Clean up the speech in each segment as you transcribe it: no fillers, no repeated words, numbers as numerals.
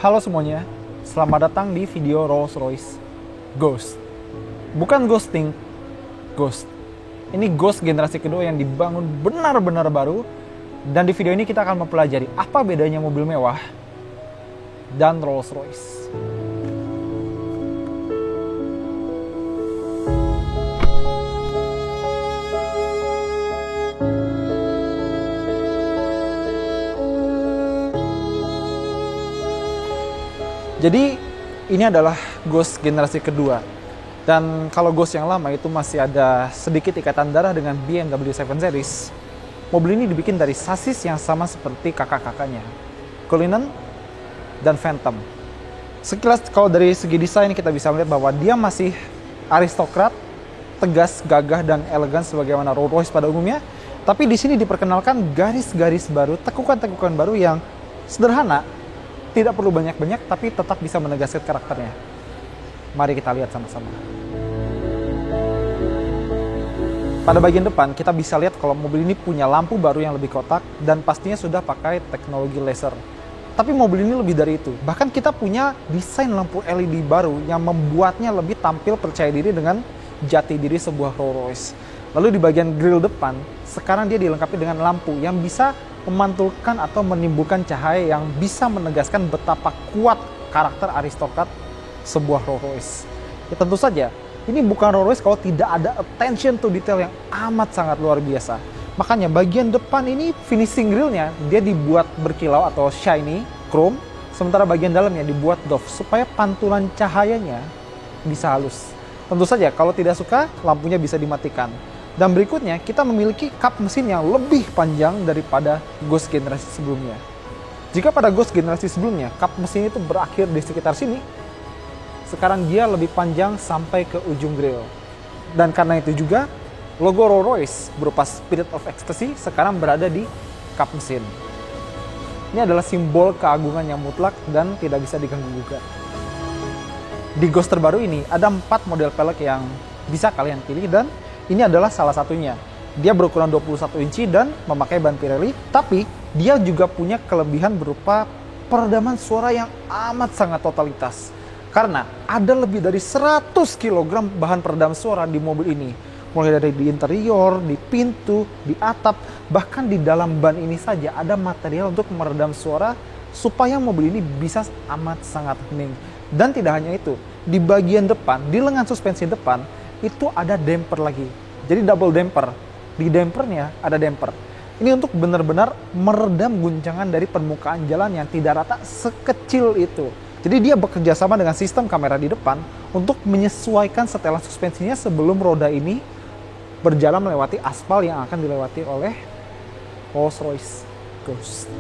Halo semuanya, selamat datang di video Rolls-Royce Ghost. Bukan ghosting, Ghost. Ini Ghost generasi kedua yang dibangun benar-benar baru. Dan di video ini kita akan mempelajari apa bedanya mobil mewah dan Rolls-Royce. Jadi ini adalah Ghost generasi kedua. Dan kalau Ghost yang lama itu masih ada sedikit ikatan darah dengan BMW 7 Series. Mobil ini dibikin dari sasis yang sama seperti kakak-kakaknya, Cullinan dan Phantom. Sekilas kalau dari segi desain kita bisa melihat bahwa dia masih aristokrat, tegas, gagah, dan elegan sebagaimana Rolls-Royce pada umumnya. Tapi di sini diperkenalkan garis-garis baru, tekukan-tekukan baru yang sederhana, tidak perlu banyak-banyak, tapi tetap bisa menegaskan karakternya. Mari kita lihat sama-sama. Pada bagian depan, kita bisa lihat kalau mobil ini punya lampu baru yang lebih kotak, dan pastinya sudah pakai teknologi laser. Tapi mobil ini lebih dari itu. Bahkan kita punya desain lampu LED baru yang membuatnya lebih tampil percaya diri dengan jati diri sebuah Rolls-Royce. Lalu di bagian grill depan, sekarang dia dilengkapi dengan lampu yang bisa memantulkan atau menimbulkan cahaya yang bisa menegaskan betapa kuat karakter aristokrat sebuah Rolls-Royce. Ya tentu saja, ini bukan Rolls-Royce kalau tidak ada attention to detail yang amat sangat luar biasa. Makanya bagian depan ini finishing grillnya dia dibuat berkilau atau shiny, chrome, sementara bagian dalamnya dibuat doff supaya pantulan cahayanya bisa halus. Tentu saja kalau tidak suka, lampunya bisa dimatikan. Dan berikutnya, kita memiliki kap mesin yang lebih panjang daripada Ghost generasi sebelumnya. Jika pada Ghost generasi sebelumnya, kap mesin itu berakhir di sekitar sini, sekarang dia lebih panjang sampai ke ujung grill. Dan karena itu juga, logo Rolls-Royce berupa Spirit of Ecstasy sekarang berada di kap mesin. Ini adalah simbol keagungan yang mutlak dan tidak bisa diganggu-gugat. Di Ghost terbaru ini, ada 4 model pelek yang bisa kalian pilih dan ini adalah salah satunya. Dia berukuran 21 inci dan memakai ban Pirelli, tapi dia juga punya kelebihan berupa peredaman suara yang amat sangat totalitas. Karena ada lebih dari 100 kg bahan peredam suara di mobil ini. Mulai dari di interior, di pintu, di atap, bahkan di dalam ban ini saja ada material untuk meredam suara supaya mobil ini bisa amat sangat hening. Dan tidak hanya itu, di bagian depan, di lengan suspensi depan, itu ada damper lagi. Jadi double damper. Di dampernya ada damper. Ini untuk benar-benar meredam guncangan dari permukaan jalan yang tidak rata sekecil itu. Jadi dia bekerja sama dengan sistem kamera di depan untuk menyesuaikan setelan suspensinya sebelum roda ini berjalan melewati aspal yang akan dilewati oleh Rolls-Royce Ghost.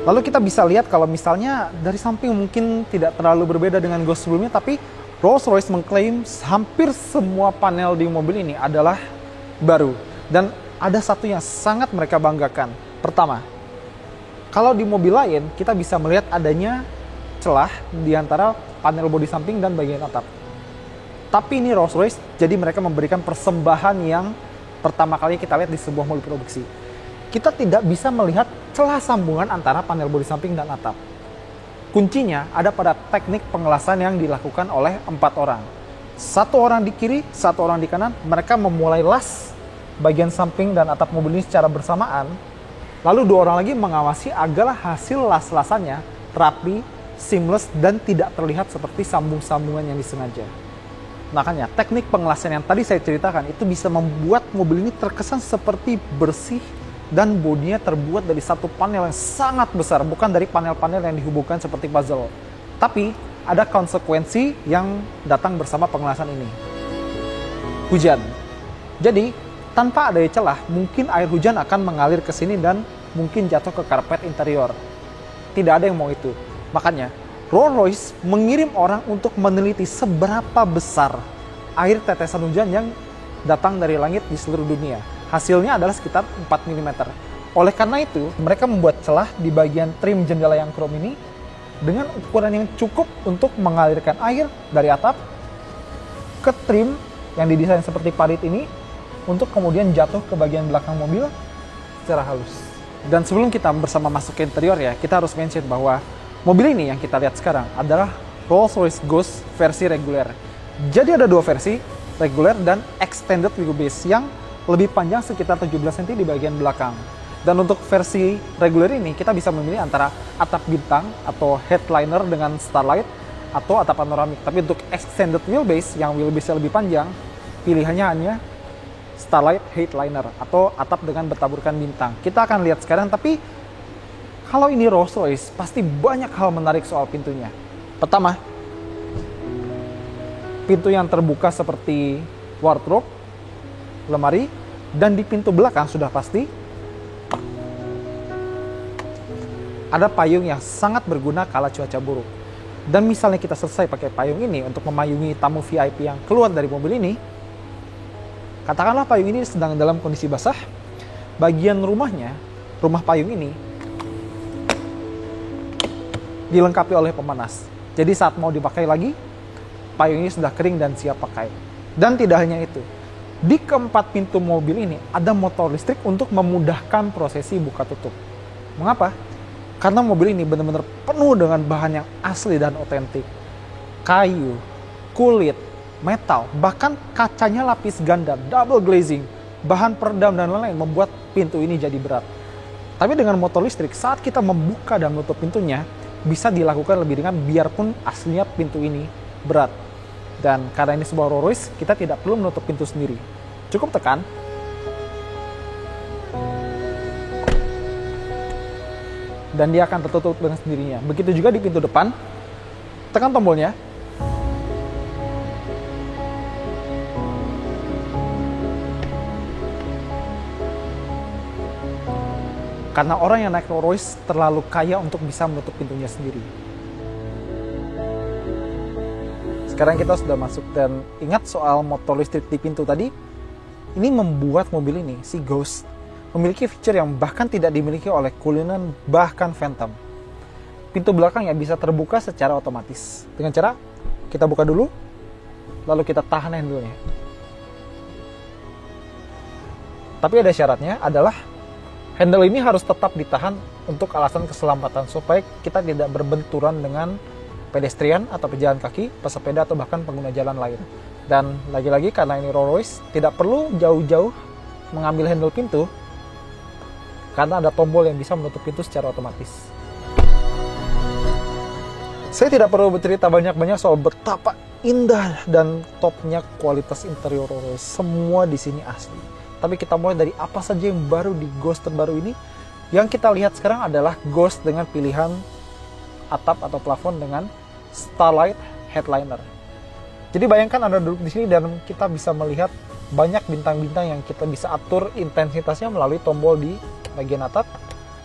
Lalu kita bisa lihat kalau misalnya dari samping mungkin tidak terlalu berbeda dengan Ghost sebelumnya, tapi Rolls-Royce mengklaim hampir semua panel di mobil ini adalah baru. Dan ada satu yang sangat mereka banggakan. Pertama, kalau di mobil lain kita bisa melihat adanya celah di antara panel bodi samping dan bagian atap. Tapi ini Rolls-Royce, jadi mereka memberikan persembahan yang pertama kali kita lihat di sebuah mobil produksi. Kita tidak bisa melihat celah sambungan antara panel bodi samping dan atap. Kuncinya ada pada teknik pengelasan yang dilakukan oleh 4 orang. 1 orang di kiri, 1 orang di kanan. Mereka memulai las bagian samping dan atap mobil ini secara bersamaan. Lalu 2 orang lagi mengawasi agar hasil las-lasannya rapi, seamless, dan tidak terlihat seperti sambung-sambungan yang disengaja. Makanya teknik pengelasan yang tadi saya ceritakan itu bisa membuat mobil ini terkesan seperti bersih, dan bodinya terbuat dari satu panel yang sangat besar, bukan dari panel-panel yang dihubungkan seperti puzzle. Tapi ada konsekuensi yang datang bersama pengelasan ini. Hujan. Jadi, tanpa adanya celah, mungkin air hujan akan mengalir ke sini dan mungkin jatuh ke karpet interior. Tidak ada yang mau itu. Makanya, Rolls-Royce mengirim orang untuk meneliti seberapa besar air tetesan hujan yang datang dari langit di seluruh dunia. Hasilnya adalah sekitar 4 mm. Oleh karena itu, mereka membuat celah di bagian trim jendela yang chrome ini dengan ukuran yang cukup untuk mengalirkan air dari atap ke trim yang didesain seperti parit ini untuk kemudian jatuh ke bagian belakang mobil secara halus. Dan sebelum kita bersama masuk ke interior ya, kita harus mention bahwa Mobil ini yang kita lihat sekarang adalah Rolls-Royce Ghost versi reguler. Jadi ada dua versi, reguler dan extended wheelbase yang lebih panjang sekitar 17 cm di bagian belakang. Dan untuk versi reguler ini kita bisa memilih antara atap bintang atau headliner dengan starlight atau atap panoramik. Tapi untuk extended wheelbase yang wheelbase-nya lebih panjang, pilihannya hanya starlight headliner atau atap dengan bertaburkan bintang. Kita akan lihat sekarang, tapi kalau ini Rolls-Royce, pasti banyak hal menarik soal pintunya. Pertama, pintu yang terbuka seperti wardrobe, lemari, dan di pintu belakang sudah pasti ada payung yang sangat berguna kala cuaca buruk. Dan misalnya kita selesai pakai payung ini untuk memayungi tamu VIP yang keluar dari mobil ini, katakanlah payung ini sedang dalam kondisi basah, bagian rumahnya, rumah payung ini, dilengkapi oleh pemanas. Jadi saat mau dipakai lagi, payung ini sudah kering dan siap pakai. Dan tidak hanya itu, di keempat pintu mobil ini ada motor listrik untuk memudahkan prosesi buka tutup. Mengapa? Karena mobil ini benar-benar penuh dengan bahan yang asli dan otentik. Kayu, kulit, metal, bahkan kacanya lapis ganda, double glazing, bahan peredam dan lain-lain membuat pintu ini jadi berat. Tapi dengan motor listrik, saat kita membuka dan menutup pintunya, bisa dilakukan lebih ringan biarpun aslinya pintu ini berat. Dan karena ini sebuah Rolls-Royce, kita tidak perlu menutup pintu sendiri. Cukup tekan. Dan dia akan tertutup dengan sendirinya. Begitu juga di pintu depan. Tekan tombolnya. Karena orang yang naik Rolls-Royce terlalu kaya untuk bisa menutup pintunya sendiri. Sekarang kita sudah masuk dan ingat soal motor listrik di pintu tadi. Ini membuat mobil ini, si Ghost, memiliki fitur yang bahkan tidak dimiliki oleh Cullinan bahkan Phantom. Pintu belakang yang bisa terbuka secara otomatis. Dengan cara kita buka dulu, lalu kita tahan handle-nya. Tapi ada syaratnya adalah handle ini harus tetap ditahan untuk alasan keselamatan supaya kita tidak berbenturan dengan pedestrian atau pejalan kaki, pesepeda atau bahkan pengguna jalan lain. Dan lagi-lagi karena ini Rolls-Royce tidak perlu jauh-jauh mengambil handle pintu karena ada tombol yang bisa menutup pintu secara otomatis. Saya tidak perlu bercerita banyak-banyak soal betapa indah dan topnya kualitas interior Rolls-Royce. Semua di sini asli. Tapi kita mulai dari apa saja yang baru di Ghost terbaru ini. Yang kita lihat sekarang adalah Ghost dengan pilihan atap atau plafon dengan starlight headliner. Jadi bayangkan Anda duduk di sini dan kita bisa melihat banyak bintang-bintang yang kita bisa atur intensitasnya melalui tombol di bagian atap,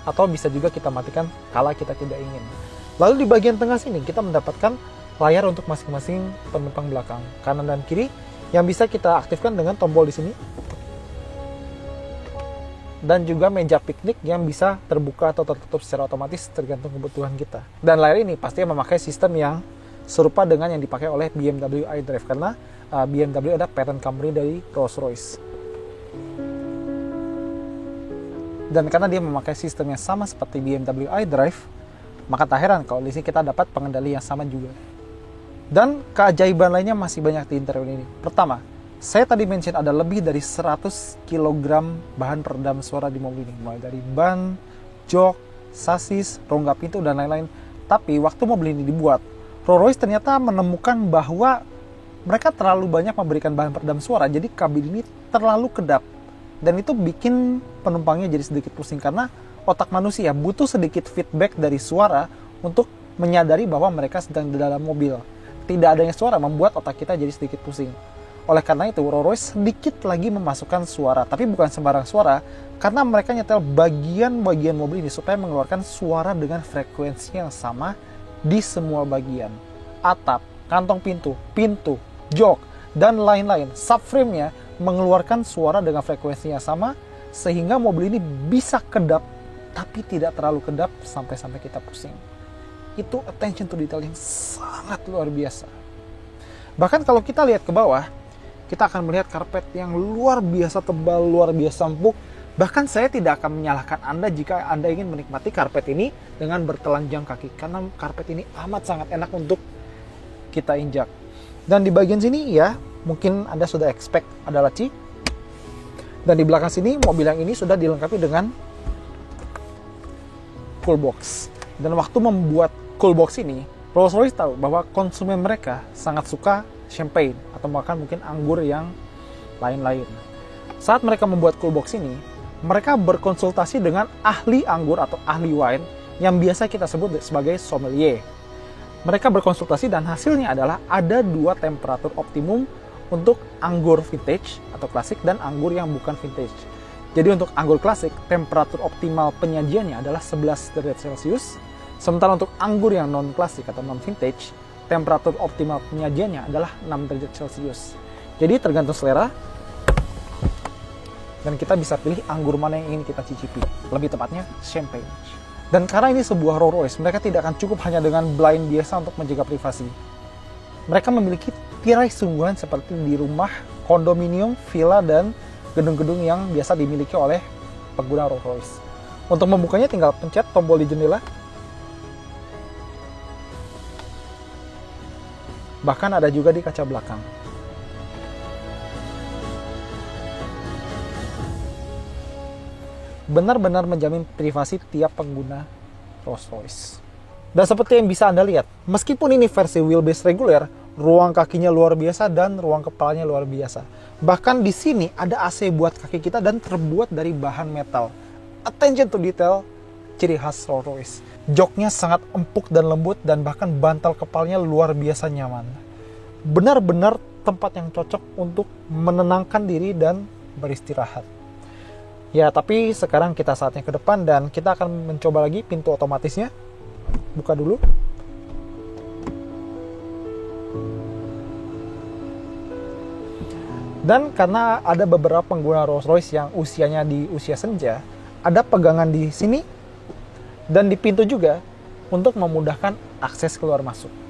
atau bisa juga kita matikan kala kita tidak ingin. Lalu di bagian tengah sini kita mendapatkan layar untuk masing-masing penumpang belakang, kanan dan kiri, yang bisa kita aktifkan dengan tombol di sini. Dan juga meja piknik yang bisa terbuka atau tertutup secara otomatis tergantung kebutuhan kita. Dan layar ini pastinya memakai sistem yang serupa dengan yang dipakai oleh BMW iDrive, karena BMW adalah parent company dari Rolls-Royce. Dan karena dia memakai sistem yang sama seperti BMW iDrive, maka tak heran kalau di sini kita dapat pengendali yang sama juga. Dan keajaiban lainnya masih banyak di interior ini. Pertama, saya tadi mention ada lebih dari 100 kg bahan peredam suara di mobil ini. Mulai dari ban, jok, sasis, rongga pintu, dan lain-lain. Tapi waktu mobil ini dibuat, Rolls-Royce ternyata menemukan bahwa mereka terlalu banyak memberikan bahan peredam suara. Jadi kabin ini terlalu kedap. Dan itu bikin penumpangnya jadi sedikit pusing. Karena otak manusia butuh sedikit feedback dari suara untuk menyadari bahwa mereka sedang di dalam mobil. Tidak adanya suara membuat otak kita jadi sedikit pusing. Oleh karena itu, Rolls-Royce sedikit lagi memasukkan suara, tapi bukan sembarang suara, karena mereka nyetel bagian-bagian mobil ini supaya mengeluarkan suara dengan frekuensi yang sama di semua bagian. Atap, kantong pintu, jok, dan lain-lain. Subframe-nya mengeluarkan suara dengan frekuensi yang sama, sehingga mobil ini bisa kedap, tapi tidak terlalu kedap sampai kita pusing. Itu attention to detail yang sangat luar biasa. Bahkan kalau kita lihat ke bawah, kita akan melihat karpet yang luar biasa tebal, luar biasa empuk, Bahkan saya tidak akan menyalahkan Anda jika Anda ingin menikmati karpet ini dengan bertelanjang kaki, karena karpet ini amat sangat enak untuk kita injak. Dan di bagian sini ya, mungkin Anda sudah expect ada laci. Dan di belakang sini mobil yang ini sudah dilengkapi dengan cool box. Dan waktu membuat cool box ini, Rolls-Royce tahu bahwa konsumen mereka sangat suka champagne atau bahkan mungkin anggur yang lain-lain. Saat mereka membuat cool box ini, mereka berkonsultasi dengan ahli anggur atau ahli wine yang biasa kita sebut sebagai sommelier. Mereka berkonsultasi dan hasilnya adalah ada 2 temperatur optimum untuk anggur vintage atau klasik dan anggur yang bukan vintage. Jadi untuk anggur klasik, temperatur optimal penyajiannya adalah 11 derajat Celcius. Sementara untuk anggur yang non-klasik atau non-vintage, temperatur optimal penyajiannya adalah 6 derajat Celcius. Jadi tergantung selera, dan kita bisa pilih anggur mana yang ingin kita cicipi. Lebih tepatnya, champagne. Dan karena ini sebuah Rolls-Royce, mereka tidak akan cukup hanya dengan blind biasa untuk menjaga privasi. Mereka memiliki tirai sungguhan seperti di rumah, kondominium, villa, dan gedung-gedung yang biasa dimiliki oleh pengguna Rolls-Royce. Untuk membukanya tinggal pencet tombol di jendela. Bahkan ada juga di kaca belakang. Benar-benar menjamin privasi tiap pengguna Rolls-Royce. Dan seperti yang bisa Anda lihat, meskipun ini versi wheelbase reguler, ruang kakinya luar biasa dan ruang kepalanya luar biasa. Bahkan di sini ada AC buat kaki kita dan terbuat dari bahan metal. Attention to detail, ciri khas Rolls-Royce. Joknya sangat empuk dan lembut dan bahkan bantal kepalnya luar biasa nyaman. Benar-benar tempat yang cocok untuk menenangkan diri dan beristirahat. Ya, tapi sekarang kita saatnya ke depan dan kita akan mencoba lagi pintu otomatisnya. Buka dulu. Dan karena ada beberapa pengguna Rolls-Royce yang usianya di usia senja, ada pegangan di sini dan di pintu juga untuk memudahkan akses keluar masuk.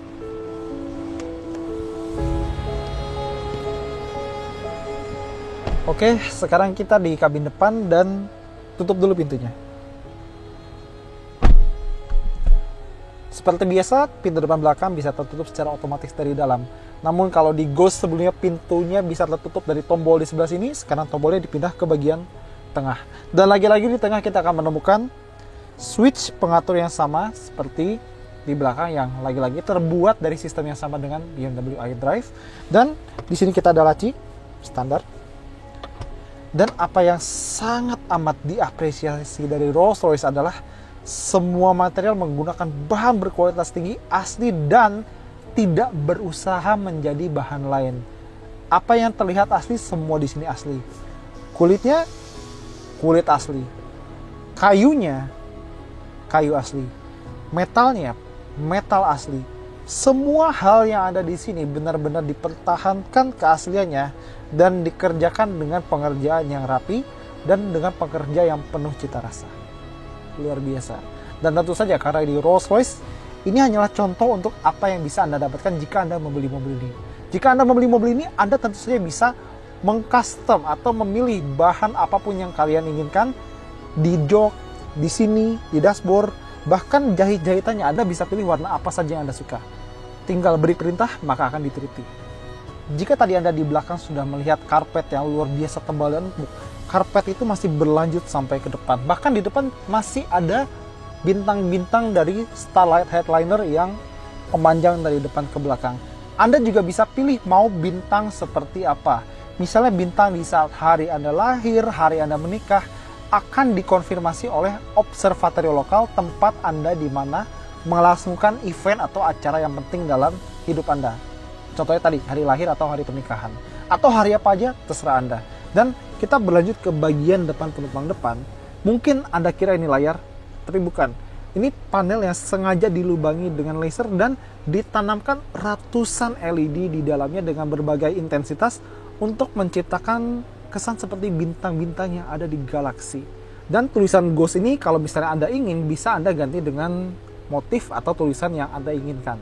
Oke, sekarang kita di kabin depan dan tutup dulu pintunya. Seperti biasa, pintu depan belakang bisa tertutup secara otomatis dari dalam. Namun kalau di Ghost sebelumnya pintunya bisa tertutup dari tombol di sebelah sini, sekarang tombolnya dipindah ke bagian tengah. Dan lagi-lagi di tengah kita akan menemukan switch pengatur yang sama seperti di belakang yang lagi-lagi terbuat dari sistem yang sama dengan BMW iDrive. Dan di sini kita ada laci standar. Dan apa yang sangat amat diapresiasi dari Rolls-Royce adalah semua material menggunakan bahan berkualitas tinggi, asli, dan tidak berusaha menjadi bahan lain. Apa yang terlihat asli, semua di sini asli. Kulitnya, kulit asli. Kayunya, kayu asli. Metalnya, metal asli. Semua hal yang ada di sini benar-benar dipertahankan keasliannya dan dikerjakan dengan pengerjaan yang rapi dan dengan pekerja yang penuh cita rasa. Luar biasa. Dan tentu saja karena di Rolls-Royce, ini hanyalah contoh untuk apa yang bisa Anda dapatkan jika Anda membeli mobil ini. Jika Anda membeli mobil ini, Anda tentu saja bisa mengcustom atau memilih bahan apapun yang kalian inginkan di jok, di sini, di dashboard, bahkan jahit-jahitannya Anda bisa pilih warna apa saja yang Anda suka. Tinggal beri perintah, maka akan dituruti. Jika tadi Anda di belakang sudah melihat karpet yang luar biasa tebal dan empuk, karpet itu masih berlanjut sampai ke depan. Bahkan di depan masih ada bintang-bintang dari Starlight Headliner yang memanjang dari depan ke belakang. Anda juga bisa pilih mau bintang seperti apa. Misalnya bintang di saat hari Anda lahir, hari Anda menikah, akan dikonfirmasi oleh observatorium lokal tempat Anda di mana melangsungkan event atau acara yang penting dalam hidup Anda. Contohnya tadi, hari lahir atau hari pernikahan. Atau hari apa aja, terserah Anda. Dan kita berlanjut ke bagian depan penumpang depan. Mungkin Anda kira ini layar, tapi bukan. Ini panel yang sengaja dilubangi dengan laser dan ditanamkan ratusan LED di dalamnya dengan berbagai intensitas untuk menciptakan kesan seperti bintang-bintang yang ada di galaksi. Dan tulisan Ghost ini kalau misalnya Anda ingin, bisa Anda ganti dengan motif atau tulisan yang Anda inginkan.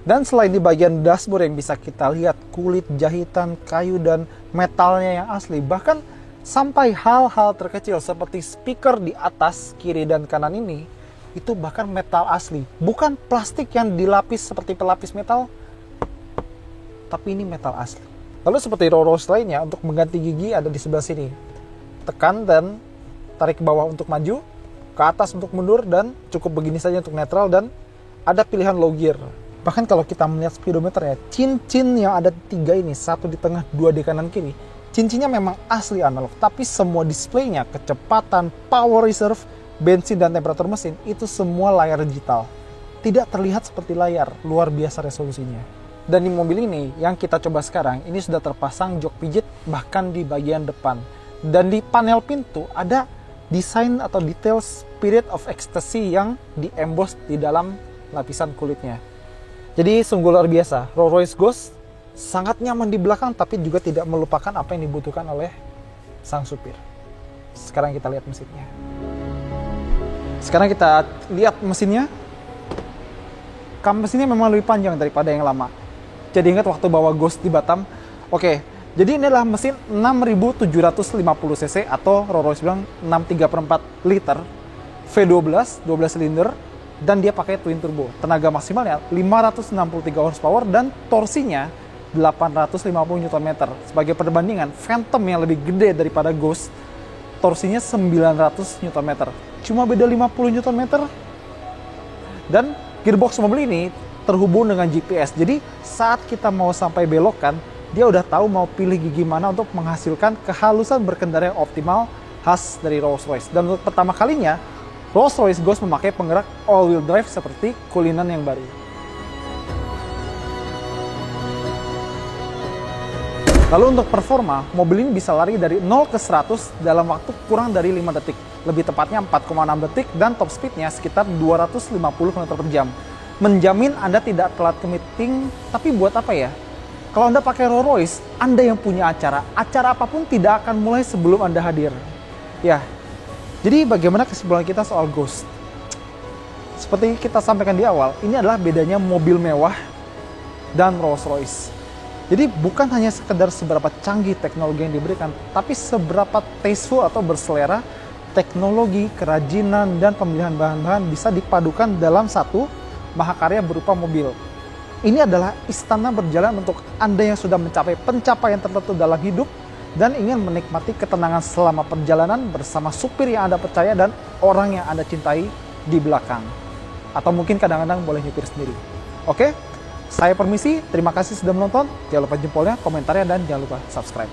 Dan selain di bagian dashboard yang bisa kita lihat kulit, jahitan, kayu, dan metalnya yang asli, bahkan Sampai hal-hal terkecil seperti speaker di atas, kiri, dan kanan ini, itu bahkan metal asli. Bukan plastik yang dilapis seperti pelapis metal, tapi ini metal asli. Lalu seperti Rolls Royce lainnya, untuk mengganti gigi ada di sebelah sini. Tekan dan tarik ke bawah untuk maju, ke atas untuk mundur, dan cukup begini saja untuk netral, dan ada pilihan low gear. Bahkan kalau kita melihat speedometernya, cincin yang ada 3 ini, 1 di tengah, 2 di kanan kiri, cincinnya memang asli analog, tapi semua displaynya, kecepatan, power reserve, bensin, dan temperatur mesin, itu semua layar digital. Tidak terlihat seperti layar, luar biasa resolusinya. Dan di mobil ini, yang kita coba sekarang, ini sudah terpasang jok pijit bahkan di bagian depan. Dan di panel pintu ada desain atau detail Spirit of Ecstasy yang di-emboss di dalam lapisan kulitnya. Jadi sungguh luar biasa, Rolls-Royce Ghost sangat nyaman di belakang, tapi juga tidak melupakan apa yang dibutuhkan oleh sang supir. Sekarang kita lihat mesinnya. Kam mesinnya memang lebih panjang daripada yang lama. Jadi ingat waktu bawa Ghost di Batam. Oke, jadi ini adalah mesin 6750 cc atau Rolls-Royce bilang 6,3/4 liter V12, 12 silinder, dan dia pakai twin turbo. Tenaga maksimalnya 563 horsepower dan torsinya 850 Nm. Sebagai perbandingan, Phantom yang lebih gede daripada Ghost, torsinya 900 Nm. Cuma beda 50 Nm. Dan gearbox mobil ini terhubung dengan GPS. Jadi saat kita mau sampai belokan, dia udah tahu mau pilih gigi mana untuk menghasilkan kehalusan berkendara yang optimal khas dari Rolls-Royce. Dan untuk pertama kalinya, Rolls-Royce Ghost memakai penggerak all-wheel drive seperti Cullinan yang baru. Lalu untuk performa, mobil ini bisa lari dari 0 ke 100 dalam waktu kurang dari 5 detik. Lebih tepatnya 4,6 detik dan top speednya sekitar 250 km/jam. Menjamin Anda tidak telat ke meeting, tapi buat apa ya? Kalau Anda pakai Rolls-Royce, Anda yang punya acara apapun tidak akan mulai sebelum Anda hadir. Ya, jadi bagaimana kesimpulan kita soal Ghost? Seperti kita sampaikan di awal, ini adalah bedanya mobil mewah dan Rolls-Royce. Jadi bukan hanya sekedar seberapa canggih teknologi yang diberikan, tapi seberapa tasteful atau berselera teknologi, kerajinan, dan pemilihan bahan-bahan bisa dipadukan dalam satu mahakarya berupa mobil. Ini adalah istana berjalan untuk Anda yang sudah mencapai pencapaian tertentu dalam hidup dan ingin menikmati ketenangan selama perjalanan bersama supir yang Anda percaya dan orang yang Anda cintai di belakang. Atau mungkin kadang-kadang boleh nyetir sendiri. Oke? Saya permisi, terima kasih sudah menonton. Jangan lupa jempolnya, komentarnya, dan jangan lupa subscribe.